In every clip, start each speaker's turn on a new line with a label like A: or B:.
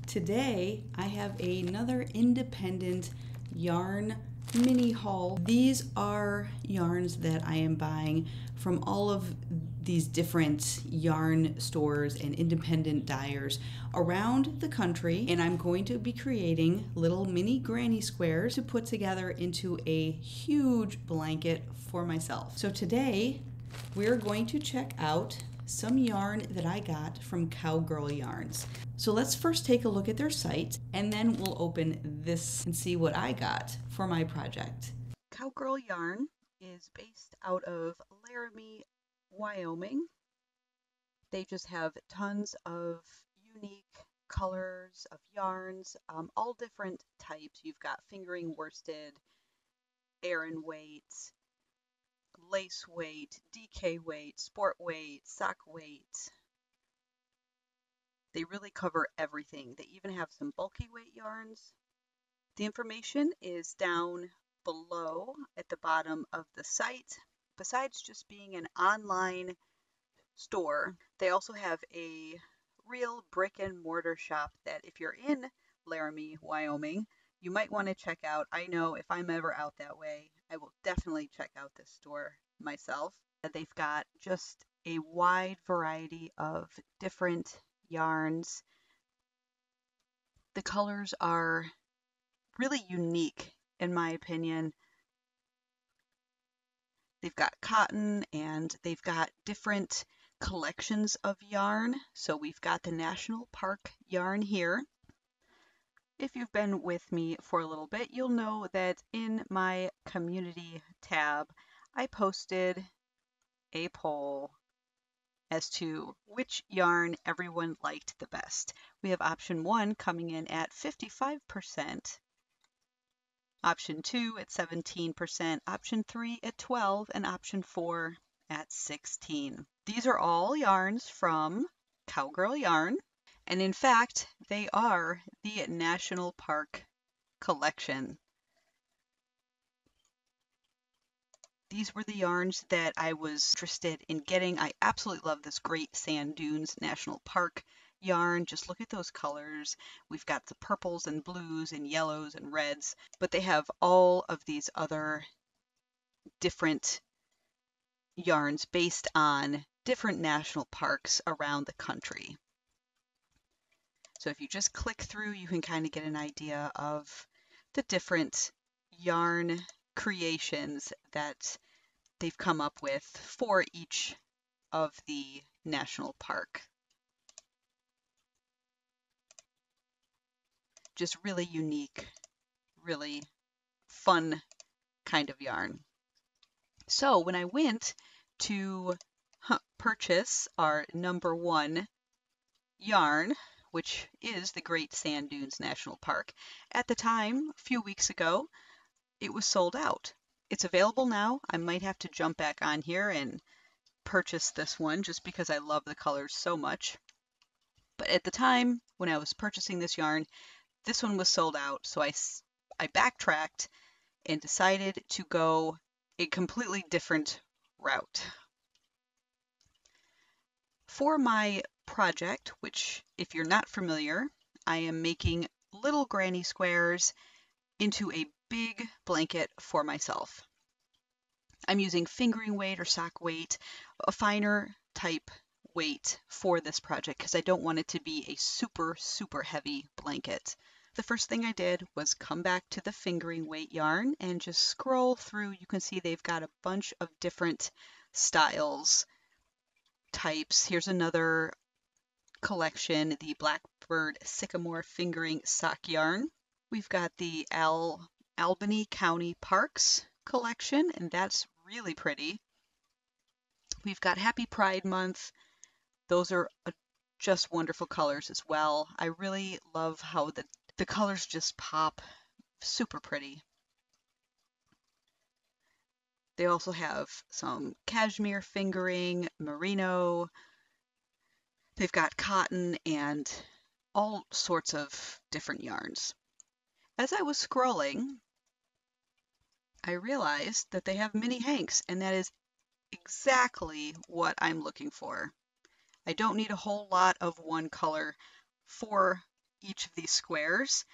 A: Today I have another independent yarn mini haul. These are yarns that I am buying from all of these different yarn stores and independent dyers around the country, and I'm going to be creating little mini granny squares to put together into a huge blanket for myself. So today we're going to check out some yarn that I got from Cowgirl Yarns. So let's first take a look at their site, and then we'll open this and see what I got for my project. Cowgirl Yarn is based out of Laramie, Wyoming. They just have tons of unique colors of yarns, all different types. You've got fingering worsted, Aran weight, lace weight, DK weight, sport weight, sock weight. They really cover everything. They even have some bulky weight yarns. The information is down below at the bottom of the site. Besides just being an online store, they also have a real brick and mortar shop that if you're in Laramie, Wyoming, you might want to check out. I know if I'm ever out that way, I will definitely check out this store myself. They've got just a wide variety of different yarns. The colors are really unique in my opinion. They've got cotton and they've got different collections of yarn. So we've got the National Park yarn here. If you've been with me for a little bit, you'll know that in my community tab, I posted a poll as to which yarn everyone liked the best. We have option 1 coming in at 55%, option 2 at 17%, option 3 at 12%, and option 4 at 16%. These are all yarns from Cowgirl Yarn, and in fact, they are the National Park collection. These were the yarns that I was interested in getting. I absolutely love this Great Sand Dunes National Park yarn. Just look at those colors. We've got the purples and blues and yellows and reds, but they have all of these other different yarns based on different national parks around the country. So if you just click through, you can kind of get an idea of the different yarn creations that they've come up with for each of the national park. Just really unique, really fun kind of yarn. So when I went to purchase our number 1 yarn, which is the Great Sand Dunes National Park, at the time, a few weeks ago, it was sold out. It's available now. I might have to jump back on here and purchase this one just because I love the colors so much. But at the time when I was purchasing this yarn, this one was sold out. So I backtracked and decided to go a completely different route. For my project, which if you're not familiar, I am making little granny squares into a big blanket for myself. I'm using fingering weight or sock weight, a finer type weight for this project because I don't want it to be a super, super heavy blanket. The first thing I did was come back to the fingering weight yarn and just scroll through. You can see they've got a bunch of different styles, types. Here's another collection, the Blackbird Sycamore Fingering Sock Yarn. We've got the Albany County Parks collection, and that's really pretty. We've got Happy Pride Month. Those are just wonderful colors as well. I really love how the colors just pop. Super pretty. They also have some cashmere fingering, merino. They've got cotton and all sorts of different yarns. As I was scrolling, I realized that they have mini hanks, and that is exactly what I'm looking for. I don't need a whole lot of one color for
B: each of these squares.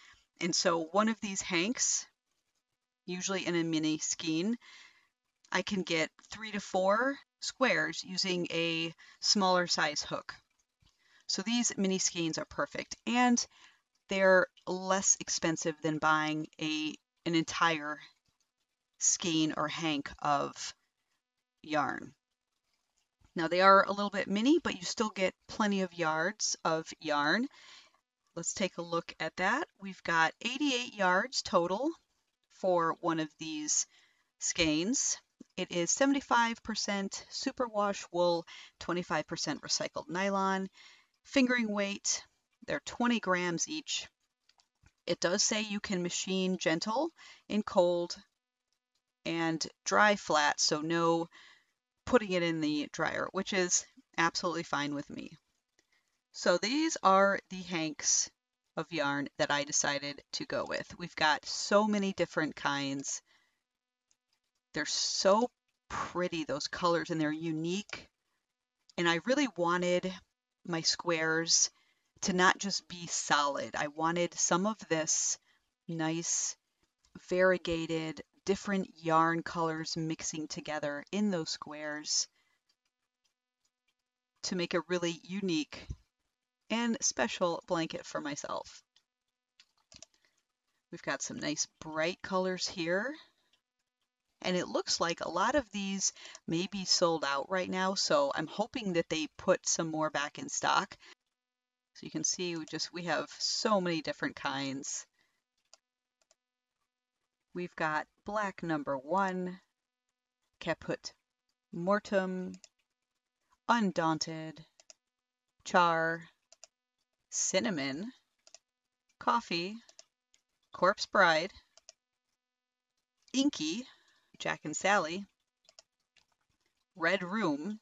B: And so one of these hanks, usually in a mini skein, I can get 3 to 4 squares using a smaller size hook. So these mini skeins are perfect, and they're less expensive than buying an entire skein or hank of yarn. Now they are a little bit mini, but you still get plenty of yards of yarn. Let's take a look at that. We've got 88 yards total for one of these skeins. It is 75% superwash wool, 25% recycled nylon. Fingering weight, they're 20 grams each. It does say you can machine gentle in cold and dry flat, so no putting it in the dryer, which is absolutely fine with me. So these are the hanks of yarn that I decided to go with. We've got so many different kinds. They're so pretty, those colors, and they're unique. And I really wanted my squares to not just be solid. I wanted some of this nice, variegated, different yarn colors mixing together in those squares to make a really unique and special blanket for myself. We've got some nice bright colors here. And it looks like a lot of these may be sold out right now, so I'm hoping that they put some more back in stock. So you can see we have so many different kinds. We've got black number 1, Caput Mortem, Undaunted, Char, Cinnamon, Coffee, Corpse Bride, Inky, Jack and Sally, Red Room,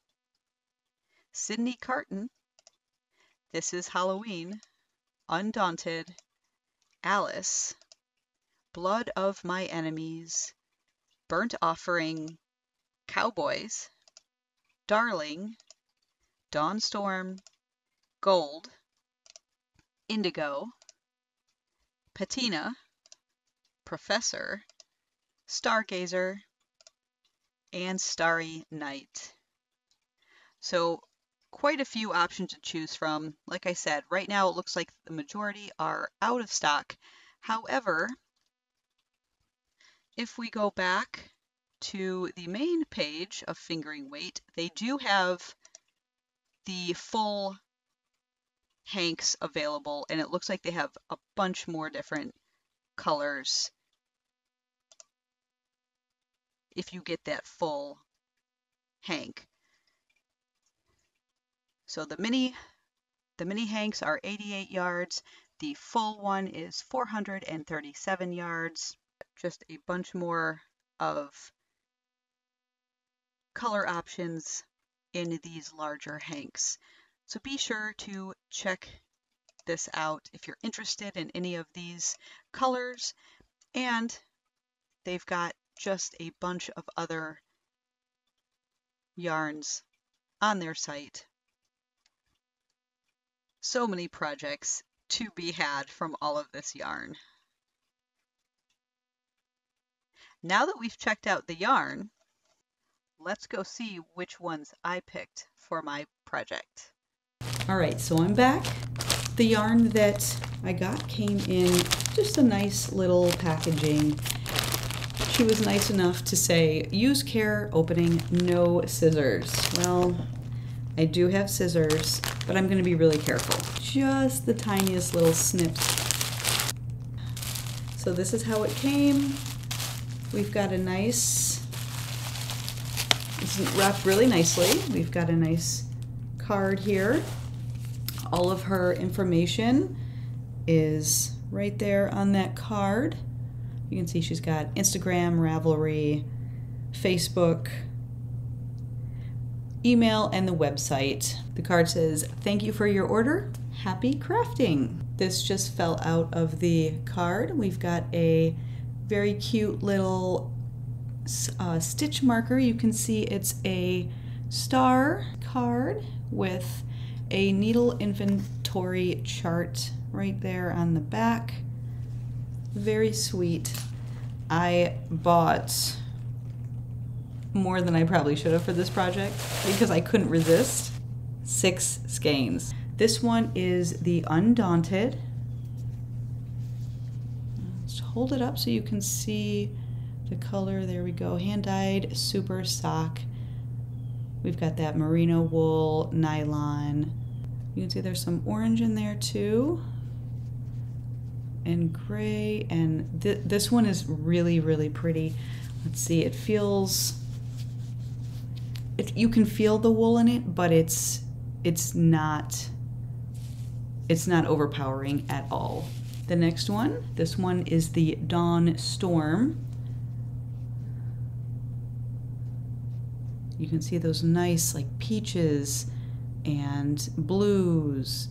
B: Sydney Carton, This is Halloween, Undaunted, Alice, Blood of My Enemies, Burnt Offering, Cowboys, Darling, Dawnstorm, Gold, Indigo, Patina, Professor, Stargazer, and Starry Night. So quite a few options to choose from. Like I said, right now it looks like the majority are out of stock. However, if we go back to the main page of Fingering Weight, they do have the full hanks available, and it looks like they have a bunch more different colors if you get that full hank. So the mini hanks are 88 yards. The full one is 437 yards. Just a bunch more of color options in these larger hanks. So be sure to check this out if you're interested in any of these colors. And they've got just a bunch of other yarns on their site. So many projects to be had from all of this yarn. Now that we've checked out the yarn, let's go see which ones I picked for my project.
A: All right, so I'm back. The yarn that I got came in just a nice little packaging. She was nice enough to say, use care opening, no scissors. Well, I do have scissors, but I'm gonna be really careful. Just the tiniest little snips. So this is how it came. We've got a nice, it's wrapped really nicely. We've got a nice card here. All of her information is right there on that card. You can see she's got Instagram, Ravelry, Facebook, email, and the website. The card says, "Thank you for your order. Happy crafting." This just fell out of the card. We've got a very cute little stitch marker. You can see it's a star card with a needle inventory chart right there on the back. Very sweet. I bought more than I probably should have for this project because I couldn't resist. 6 skeins. This one is the Undaunted. Let's hold it up so you can see the color. There we go. Hand-dyed super sock. We've got that merino wool, nylon. You can see there's some orange in there too. And gray. And this one is really, really pretty. Let's see, it feels... you can feel the wool in it, but it's not overpowering at all. The next one, this one is the Dawn Storm. You can see those nice like peaches and blues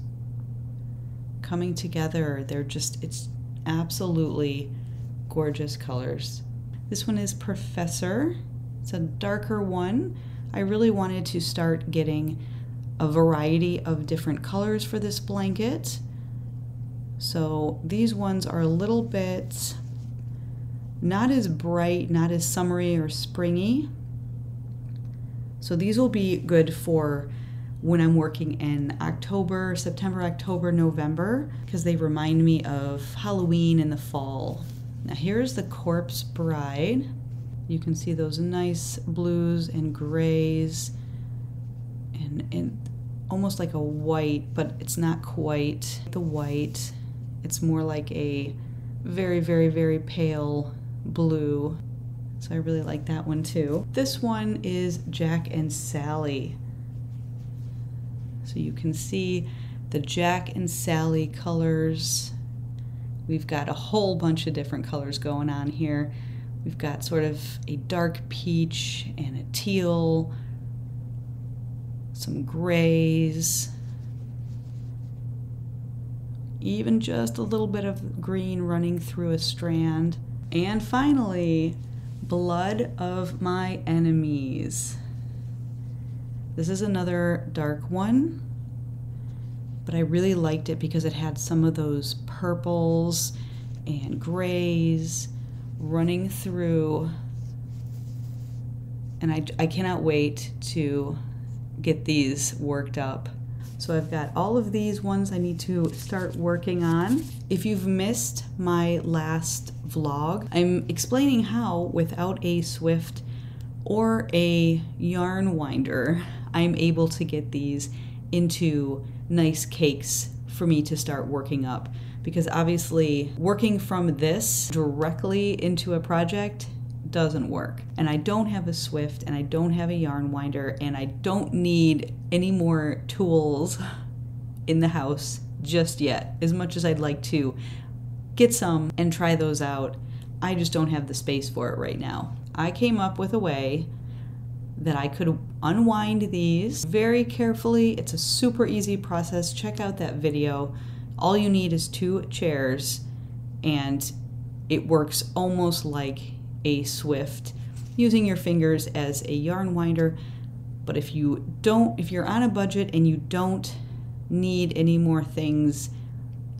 A: coming together. It's absolutely gorgeous colors. This one is Professor. It's a darker one. I really wanted to start getting a variety of different colors for this blanket. So these ones are a little bit not as bright, not as summery or springy. So these will be good for when I'm working in October, September, October, November, because they remind me of Halloween in the fall. Now here's the Corpse Bride. You can see those nice blues and grays and almost like a white, but it's not quite the white. It's more like a very, very, very pale blue. So I really like that one too. This one is Jack and Sally. So you can see the Jack and Sally colors. We've got a whole bunch of different colors going on here. We've got sort of a dark peach and a teal, some grays, even just a little bit of green running through a strand. And finally, Blood of My Enemies. This is another dark one, but I really liked it because it had some of those purples and grays running through, and I cannot wait to get these worked up. So I've got all of these ones I need to start working on. If you've missed my last vlog, I'm explaining how without a Swift or a yarn winder, I'm able to get these into nice cakes for me to start working up. Because obviously working from this directly into a project doesn't work. And I don't have a Swift and I don't have a yarn winder and I don't need any more tools in the house just yet. As much as I'd like to get some and try those out, I just don't have the space for it right now. I came up with a way that I could unwind these very carefully. It's a super easy process. Check out that video. All you need is 2 chairs and it works almost like a Swift, using your fingers as a yarn winder. But if you're on a budget and you don't need any more things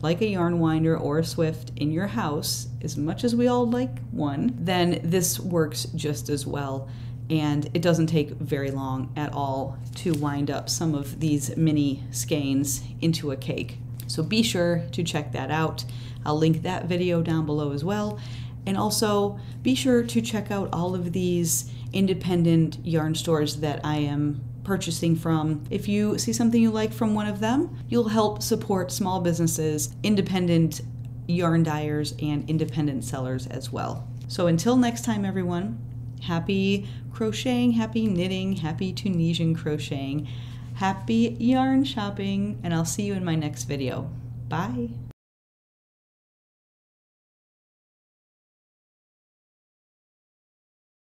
A: like a yarn winder or a Swift in your house, as much as we all like one, then this works just as well. And it doesn't take very long at all to wind up some of these mini skeins into a cake. So be sure to check that out. I'll link that video down below as well. And also be sure to check out all of these independent yarn stores that I am purchasing from. If you see something you like from one of them, you'll help support small businesses, independent yarn dyers, and independent sellers as well. So until next time, everyone, happy crocheting, happy knitting, happy Tunisian crocheting, happy yarn shopping, and I'll see you in my next video. Bye.